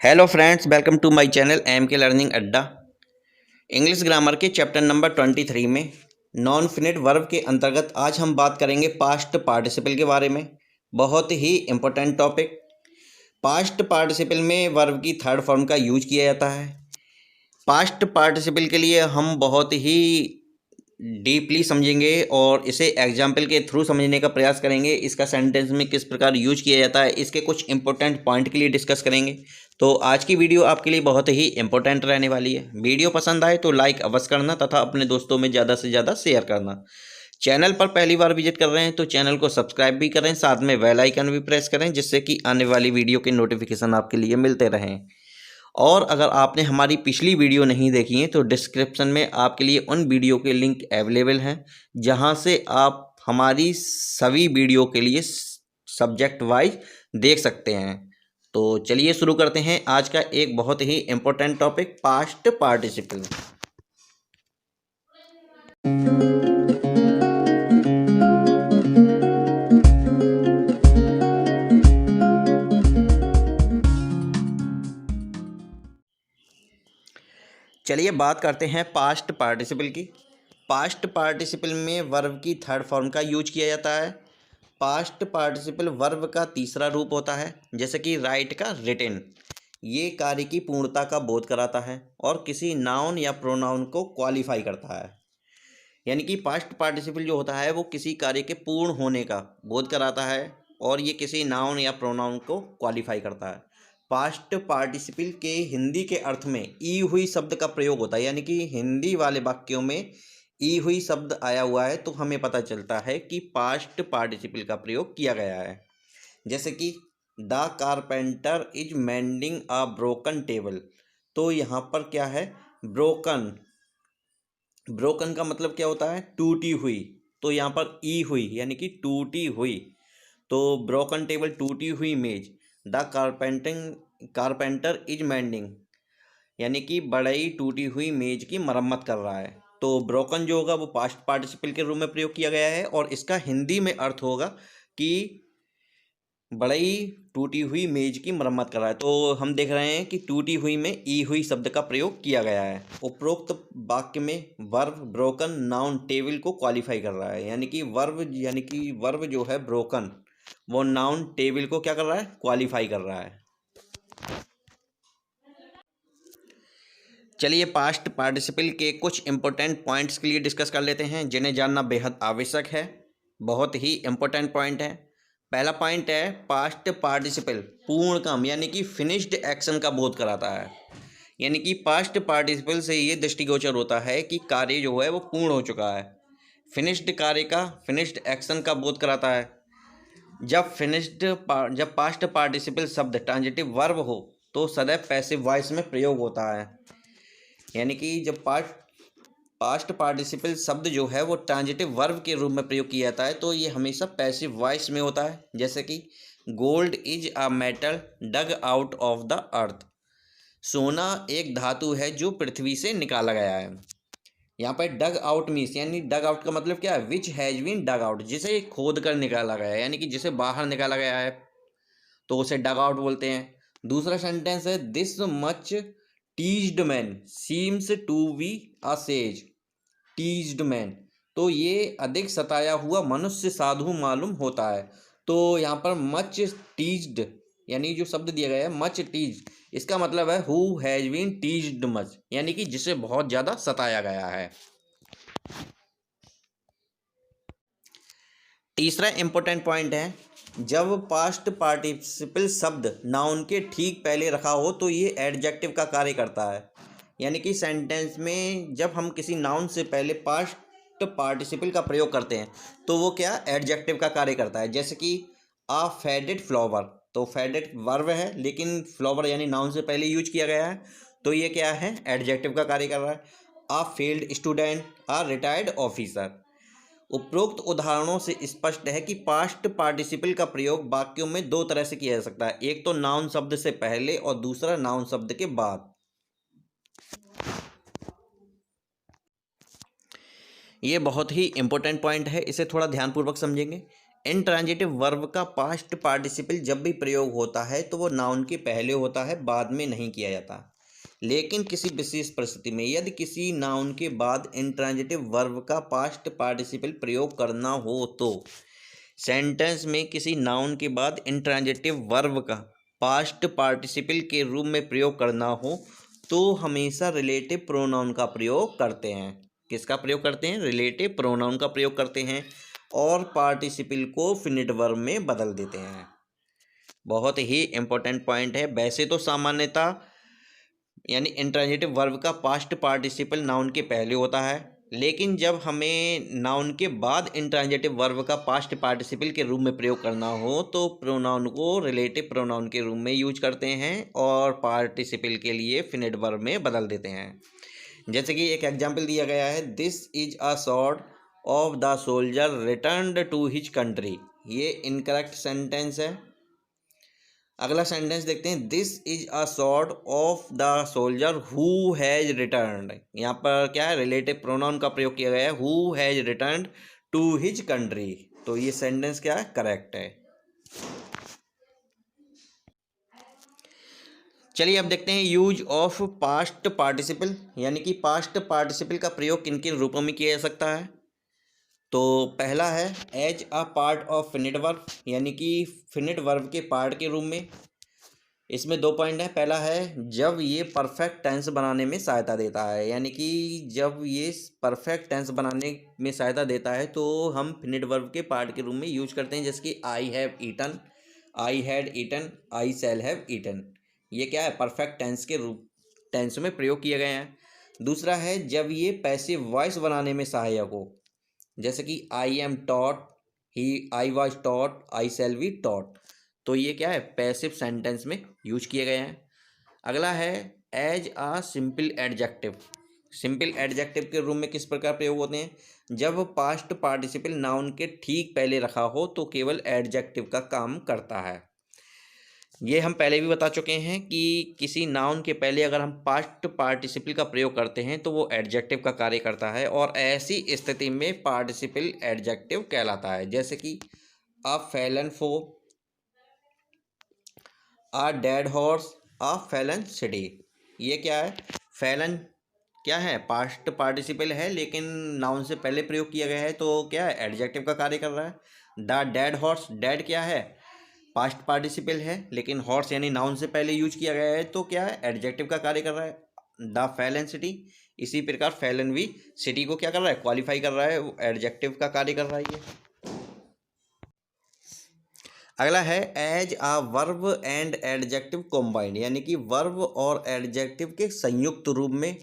Hello friends, welcome to my channel M K learning अड्डा। English grammar के chapter number 23 में non finite verb के अंतर्गत आज हम बात करेंगे पास्ट पार्टिसिपल के बारे में। बहुत ही इम्पोर्टेंट टॉपिक। पास्ट पार्टिसिपल में वर्ब की थर्ड फॉर्म का यूज किया जाता है। पास्ट पार्टिसिपल के लिए हम बहुत ही डीपली समझेंगे और इसे एग्जाम्पल के थ्रू समझने का प्रयास करेंगे। इसका सेंटेंस में किस प्रकार यूज किया जाता है, इसके कुछ इंपॉर्टेंट पॉइंट के लिए डिस्कस करेंगे। तो आज की वीडियो आपके लिए बहुत ही इंपॉर्टेंट रहने वाली है। वीडियो पसंद आए तो लाइक अवश्य करना तथा अपने दोस्तों में ज़्यादा से ज़्यादा शेयर करना। चैनल पर पहली बार विजिट कर रहे हैं तो चैनल को सब्सक्राइब भी करें, साथ में बेल आइकन भी प्रेस करें, जिससे कि आने वाली वीडियो के नोटिफिकेशन आपके लिए मिलते रहें। और अगर आपने हमारी पिछली वीडियो नहीं देखी है तो डिस्क्रिप्शन में आपके लिए उन वीडियो के लिंक अवेलेबल हैं, जहां से आप हमारी सभी वीडियो के लिए सब्जेक्ट वाइज देख सकते हैं। तो चलिए शुरू करते हैं आज का एक बहुत ही इम्पोर्टेंट टॉपिक, पास्ट पार्टिसिपल। चलिए बात करते हैं पास्ट पार्टिसिपल की। पास्ट पार्टिसिपल में वर्ब की थर्ड फॉर्म का यूज किया जाता है। पास्ट पार्टिसिपल वर्ब का तीसरा रूप होता है, जैसे कि राइट का रिटेन। ये कार्य की पूर्णता का बोध कराता है और किसी नाउन या प्रोनाउन को क्वालिफाई करता है। यानी कि पास्ट पार्टिसिपल जो होता है वो किसी कार्य के पूर्ण होने का बोध कराता है और ये किसी नाउन या प्रोनाउन को क्वालिफाई करता है। पास्ट पार्टिसिपल के हिंदी के अर्थ में ई हुई शब्द का प्रयोग होता है, यानी कि हिंदी वाले वाक्यों में ई हुई शब्द आया हुआ है तो हमें पता चलता है कि पास्ट पार्टिसिपल का प्रयोग किया गया है। जैसे कि the carpenter is mending a broken table. तो यहाँ पर क्या है, ब्रोकन। ब्रोकन का मतलब क्या होता है, टूटी हुई। तो यहाँ पर ई हुई यानी कि टूटी हुई। तो ब्रोकन टेबल, टूटी हुई मेज। द कारपेंटर इज मेंडिंग, यानी कि बढ़ई टूटी हुई मेज की मरम्मत कर रहा है। तो ब्रोकन जो होगा वो पास्ट पार्टिसिपल के रूप में प्रयोग किया गया है और इसका हिंदी में अर्थ होगा कि बढ़ई टूटी हुई मेज की मरम्मत कर रहा है। तो हम देख रहे हैं कि टूटी हुई में ई हुई शब्द का प्रयोग किया गया है। उपरोक्त वाक्य में वर्ब ब्रोकन नाउन टेबल को क्वालिफाई कर रहा है, यानी कि वर्ब जो है ब्रोकन वो नाउन टेबल को क्या कर रहा है, क्वालिफाई कर रहा है। चलिए पास्ट पार्टिसिपल के कुछ इंपॉर्टेंट पॉइंट्स के लिए डिस्कस कर लेते हैं, जिन्हें जानना बेहद आवश्यक है। बहुत ही इंपॉर्टेंट पॉइंट है। पहला पॉइंट है, पास्ट पार्टिसिपल पूर्ण काम यानी कि फिनिश्ड एक्शन का बोध कराता है। यानी कि पास्ट पार्टिसिपल से ये दृष्टिगोचर होता है कि कार्य जो है वो पूर्ण हो चुका है। फिनिश्ड कार्य का, फिनिश्ड एक्शन का बोध कराता है। जब पास्ट पार्टिसिपल शब्द ट्रांजिटिव वर्ब हो तो सदैव पैसिव वॉइस में प्रयोग होता है। यानी कि जब पास्ट पार्टिसिपल शब्द जो है वो ट्रांजिटिव वर्ब के रूप में प्रयोग किया जाता है तो ये हमेशा पैसिव वॉइस में होता है। जैसे कि gold is a metal dug out of the earth. सोना एक धातु है जो पृथ्वी से निकाला गया है। यहाँ पर डग आउट मीन्स, यानी डग आउट का मतलब क्या है, which has been dug out, जिसे खोद कर निकाला गया है, यानी कि जिसे बाहर निकाला गया है तो उसे डग आउट बोलते हैं। दूसरा सेंटेंस है, this much teased man seems to be a sage. Teased man, तो ये अधिक सताया हुआ मनुष्य साधु मालूम होता है। तो यहाँ पर मच टीज्ड, यानी जो शब्द दिया गया है मच टीज्ड, इसका मतलब है who has been teased much, यानी कि जिसे बहुत ज़्यादा सताया गया है। तीसरा इंपॉर्टेंट पॉइंट है, जब पास्ट पार्टिसिपल शब्द नाउन के ठीक पहले रखा हो तो ये एडजेक्टिव का कार्य करता है। यानी कि सेंटेंस में जब हम किसी नाउन से पहले पास्ट पार्टिसिपल का प्रयोग करते हैं तो वो क्या, एडजेक्टिव का कार्य करता है। जैसे कि आ फेडेड फ्लावर, तो फेडेड वर्ब है लेकिन फ्लावर यानी नाउन से पहले यूज किया गया है तो ये क्या है, एडजेक्टिव का कार्य कर रहा है। आ फेल्ड स्टूडेंट, आ रिटायर्ड ऑफिसर। उपरोक्त उदाहरणों से स्पष्ट है कि पास्ट पार्टिसिपल का प्रयोग वाक्यों में दो तरह से किया जा सकता है, एक तो नाउन शब्द से पहले और दूसरा नाउन शब्द के बाद। ये बहुत ही इंपॉर्टेंट पॉइंट है, इसे थोड़ा ध्यानपूर्वक समझेंगे। इंट्रांजिटिव वर्ब का पास्ट पार्टिसिपल जब भी प्रयोग होता है तो वो नाउन के पहले होता है, बाद में नहीं किया जाता। लेकिन किसी विशेष परिस्थिति में यदि किसी नाउन के बाद इंट्रांजिटिव वर्ब का पास्ट पार्टिसिपल प्रयोग करना हो तो सेंटेंस में किसी नाउन के बाद इंट्रांजिटिव वर्ब का पास्ट पार्टिसिपल के रूप में प्रयोग करना हो तो हमेशा रिलेटिव प्रोनाउन का प्रयोग करते हैं। किसका प्रयोग करते हैं? रिलेटिव प्रोनाउन का प्रयोग करते हैं और पार्टिसिपल को फिनिट वर्ब में बदल देते हैं। बहुत ही इंपॉर्टेंट पॉइंट है। वैसे तो सामान्यतः यानी इंट्रांजिटिव वर्ब का पास्ट पार्टिसिपल नाउन के पहले होता है, लेकिन जब हमें नाउन के बाद इंट्रांजिटिव वर्ब का पास्ट पार्टिसिपल के रूप में प्रयोग करना हो तो प्रोनाउन को रिलेटिव प्रोनाउन के रूप में यूज करते हैं और पार्टिसिपल के लिए फिनिट वर्ब में बदल देते हैं। जैसे कि एक एग्जाम्पल दिया गया है, this is a sword of the soldier returned to his country. ये इनकरेक्ट सेंटेंस है। अगला सेंटेंस देखते हैं, this is a sword of the soldier who has returned. यहाँ पर क्या है? रिलेटिव प्रोनाउन का प्रयोग किया गया है, who has returned to his country. तो ये सेंटेंस क्या है? करेक्ट है। चलिए अब देखते हैं यूज ऑफ पास्ट पार्टिसिपल, यानी कि पास्ट पार्टिसिपल का प्रयोग किन किन रूपों में किया जा सकता है। तो पहला है as a part of finite verb, यानी कि फिनिट वर्ब के पार्ट के रूप में। इसमें 2 पॉइंट है। पहला है जब ये परफेक्ट टेंस बनाने में सहायता देता है, यानी कि जब ये परफेक्ट टेंस बनाने में सहायता देता है तो हम फिनिट वर्ब के पार्ट के रूप में यूज करते हैं। जैसे कि I have eaten, I had eaten, I shall have eaten. ये क्या है? परफेक्ट टेंस के रूप टेंस में प्रयोग किए गए हैं। दूसरा है जब ये पैसिव वॉइस बनाने में सहायक हो, जैसे कि I am taught, he I was taught, I shall be taught. तो ये क्या है? पैसिव सेंटेंस में यूज किए गए हैं। अगला है एज आ सिंपल एडजेक्टिव। सिंपल एडजेक्टिव के रूप में किस प्रकार प्रयोग होते हैं? जब पास्ट पार्टिसिपल नाउन के ठीक पहले रखा हो तो केवल एडजेक्टिव का काम करता है। ये हम पहले भी बता चुके हैं कि किसी नाउन के पहले अगर हम पास्ट पार्टिसिपल का प्रयोग करते हैं तो वो एडजेक्टिव का कार्य करता है और ऐसी स्थिति में पार्टिसिपल एडजेक्टिव कहलाता है। जैसे कि a fallen four, a dead horse, a fallen city. ये क्या है? फैलन क्या है? पास्ट पार्टिसिपल है लेकिन नाउन से पहले प्रयोग किया गया है तो क्या है? एडजेक्टिव का कार्य कर रहा है। द डेड हॉर्स, डेड क्या है? पास्ट पार्टिसिपल है लेकिन हॉर्स यानी नाउन से पहले यूज किया गया है तो क्या है? एडजेक्टिव का कार्य कर रहा है। द फैलन सिटी, इसी प्रकार फैलन भी सिटी को क्या कर रहा है? क्वालिफाई कर रहा है, वो एडजेक्टिव का कार्य कर रहा है ये। अगला है as a verb and adjective combined, यानी कि वर्ब और एडजेक्टिव के संयुक्त रूप में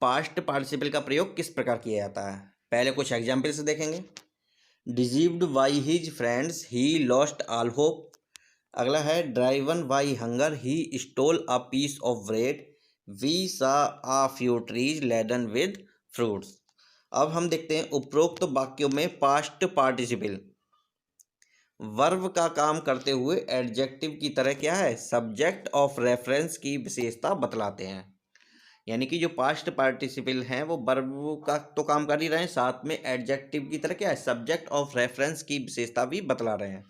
पास्ट पार्टिसिपल का प्रयोग किस प्रकार किया जाता है। पहले कुछ एग्जाम्पल से देखेंगे। Deceived by his friends he lost all hope. अगला है driven by hunger he stole a piece of bread, we saw a few trees laden with fruits. अब हम देखते हैं उपरोक्त वाक्यों में पास्ट पार्टिसिपल वर्ब का काम करते हुए एडजेक्टिव की तरह क्या है? सब्जेक्ट ऑफ रेफरेंस की विशेषता बतलाते हैं। यानी कि जो पास्ट पार्टिसिपल हैं वो वर्ब का तो काम कर ही रहे हैं, साथ में एडजेक्टिव की तरह क्या है? सब्जेक्ट ऑफ रेफरेंस की विशेषता भी बतला रहे हैं।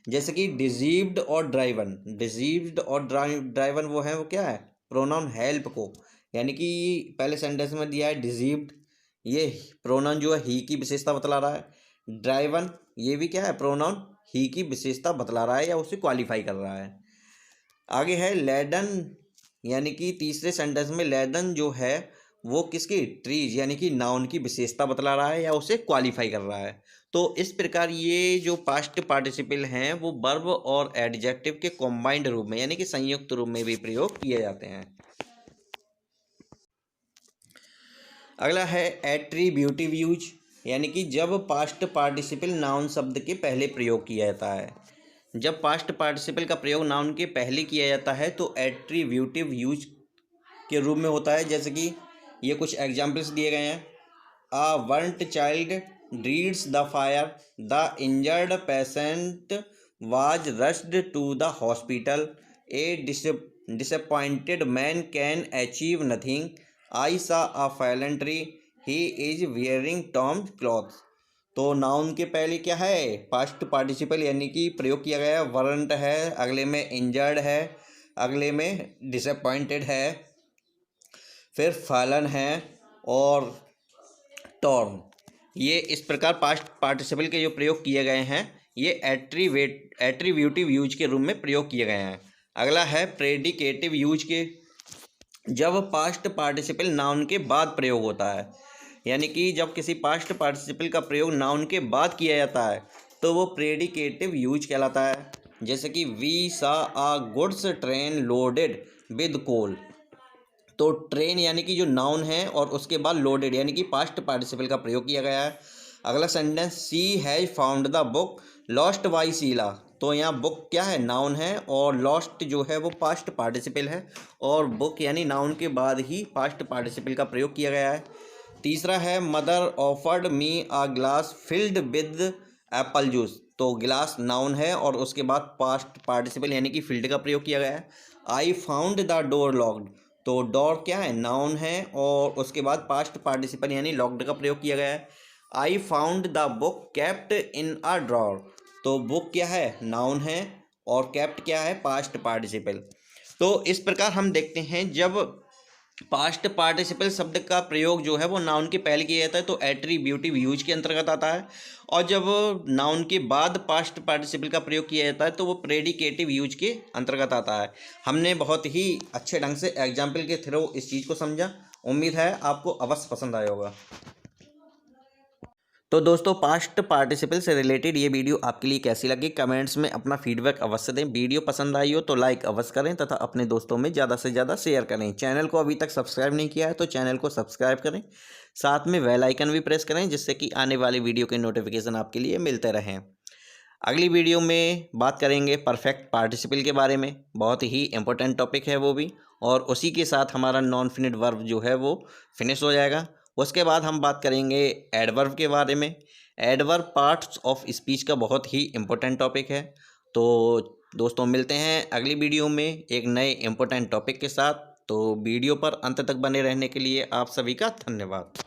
जैसे कि डिजीव्ड और ड्राइवन, डिजीव्ड और ड्राइवन वो है, वो क्या है? प्रोनाउन हेल्प को, यानी कि पहले सेंटेंस में दिया है डिजीव्ड, ये प्रोनाउन जो है ही की विशेषता बतला रहा है। ड्राइवन ये भी क्या है? प्रोनाउन ही की विशेषता बतला रहा है या उसे क्वालिफाई कर रहा है। आगे है लेडन, यानी कि तीसरे सेंटेंस में लेडन जो है वो किसकी? ट्रीज, यानी कि नाउन की विशेषता बतला रहा है या उसे क्वालिफाई कर रहा है। तो इस प्रकार ये जो पास्ट पार्टिसिपल हैं वो वर्ब और एडजेक्टिव के कॉम्बाइंड रूप में यानी कि संयुक्त रूप में भी प्रयोग किए जाते हैं। अगला है एट्रीब्यूटिव यूज, यानी कि जब पास्ट पार्टिसिपल नाउन शब्द के पहले प्रयोग किया जाता है। जब पास्ट पार्टिसिपल का प्रयोग नाउन के पहले किया जाता है तो एट्रीब्यूटिव यूज के रूप में होता है। जैसे कि ये कुछ एग्जाम्पल्स दिए गए हैं। A burnt child dreads the fire, the injured patient was rushed to the hospital, a disappointed man can achieve nothing, I saw a fallen tree, he is wearing Tom's clothes. तो noun के पहले क्या है, past participle यानी कि प्रयोग किया गया है, वरंट है, अगले में इंजर्ड है, अगले में डिसअपॉइंटेड है, फिर फलन है और टॉर्न। ये इस प्रकार पास्ट पार्टिसिपल के जो प्रयोग किए गए हैं ये एट्रीब्यूटिव यूज के रूप में प्रयोग किए गए हैं। अगला है प्रेडिकेटिव यूज के, जब पास्ट पार्टिसिपल नाउन के बाद प्रयोग होता है, यानी कि जब किसी पास्ट पार्टिसिपल का प्रयोग नाउन के बाद किया जाता है तो वो प्रेडिकेटिव यूज कहलाता है। जैसे कि we saw a goods train loaded with coal. तो ट्रेन यानी कि जो नाउन है और उसके बाद लोडेड यानी कि पास्ट पार्टिसिपल का प्रयोग किया गया है। अगला sentence, she has found the book lost by Sheila. तो यहाँ बुक क्या है, नाउन है, और लॉस्ट जो है वो पास्ट पार्टिसिपल है, और बुक यानी नाउन के बाद ही पास्ट पार्टिसिपल का प्रयोग किया गया है। तीसरा है, mother offered me a glass filled with Apple juice. तो गिलास नाउन है और उसके बाद पास्ट पार्टिसिपल यानी कि फिल्ड का प्रयोग किया गया है। I found the door locked. तो डोर क्या है, नाउन है, और उसके बाद पास्ट पार्टिसिपल यानी लॉक्ड का प्रयोग किया गया है। I found the book kept in a drawer. तो बुक क्या है, नाउन है, और केप्ट क्या है, पास्ट पार्टिसिपल। तो इस प्रकार हम देखते हैं जब पास्ट पार्टिसिपल शब्द का प्रयोग जो है वो नाउन के पहले किया जाता है तो एट्रीब्यूटिव यूज के अंतर्गत आता है, और जब नाउन के बाद पास्ट पार्टिसिपल का प्रयोग किया जाता है तो वो प्रेडिकेटिव यूज के अंतर्गत आता है। हमने बहुत ही अच्छे ढंग से एग्जाम्पल के थ्रू इस चीज़ को समझा। उम्मीद है आपको अवश्य पसंद आया होगा। तो दोस्तों, पास्ट पार्टिसिपल से रिलेटेड ये वीडियो आपके लिए कैसी लगी, कमेंट्स में अपना फीडबैक अवश्य दें। वीडियो पसंद आई हो तो लाइक अवश्य करें तथा अपने दोस्तों में ज़्यादा से ज़्यादा शेयर करें। चैनल को अभी तक सब्सक्राइब नहीं किया है तो चैनल को सब्सक्राइब करें, साथ में बेल आइकन भी प्रेस करें जिससे कि आने वाली वीडियो के नोटिफिकेशन आपके लिए मिलते रहें। अगली वीडियो में बात करेंगे परफेक्ट पार्टिसिपल के बारे में, बहुत ही इंपॉर्टेंट टॉपिक है वो भी, और उसी के साथ हमारा नॉन फिनिट वर्ब जो है वो फिनिश हो जाएगा। उसके बाद हम बात करेंगे एडवर्ब के बारे में। एडवर्ब पार्ट्स ऑफ स्पीच का बहुत ही इम्पोर्टेंट टॉपिक है। तो दोस्तों, मिलते हैं अगली वीडियो में एक नए इम्पोर्टेंट टॉपिक के साथ। तो वीडियो पर अंत तक बने रहने के लिए आप सभी का धन्यवाद।